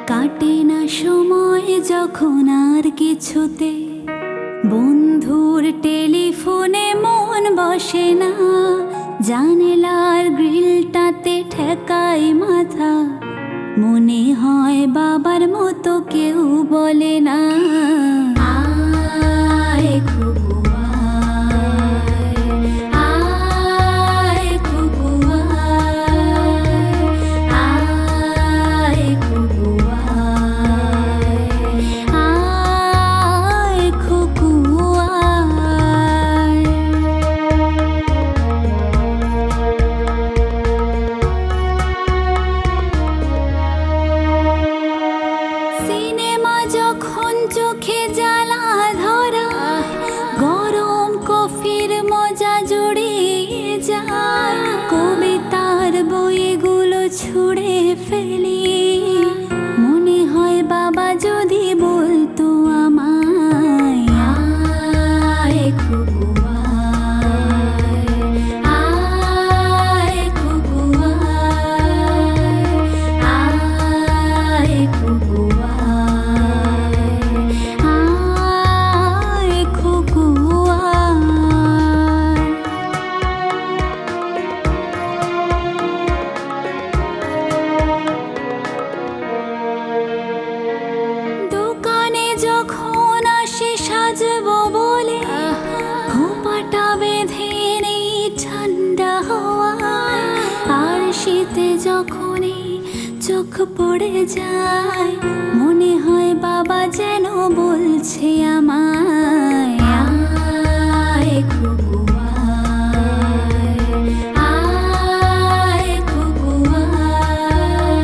কাটে না সময় যখন আর কিছুতে, বন্ধুর টেলিফোনে মন বসে না, জানালার গ্রিলটাতে ঠেকাই মাথা, মনে হয় বাবার মতো কেউ বলে না, আয় খুকু আয়, আয় খুকু আয়, আয় খুকু আয়, আয় খুকু আয়। সিনেমা যখন চোখে জ্বালা ধরা, গরম কফির মজা জুড়িয়ে যায়, কবিতার বইগুলো ছুঁড়ে ফেলি, মনে হয় বাবা যদি বলতো আমায়, আয় খুকু আয়, আয় খুকু আয়, আয় খুকু আয়, আয় খুকু আয়। দোকানে যখন আসে সাজবো বলে, খোঁপাটা বেঁধে নেই ঠান্ডা হওয়ায়, আর শীতে যখনই চোখ পড়ে যায়, মনে হয় বাবা যেন বলছে আমায়, আয় খুকু আয়, আয় খুকু আয়,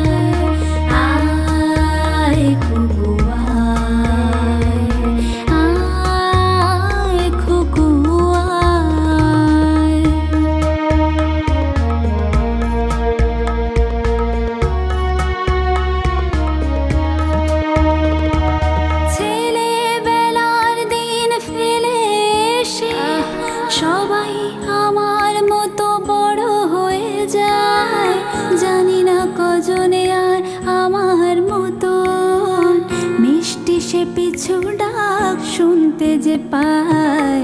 আয় খুকু আয়, আয় খুকু আয়। ছেলেবেলার দিন ফেলে এসে সবাই আমার মতো বড় হয়ে যায়, জানি না কজনে আর আমার মতো মিষ্টি সে পিছু ডাক শুনতে যে পায়,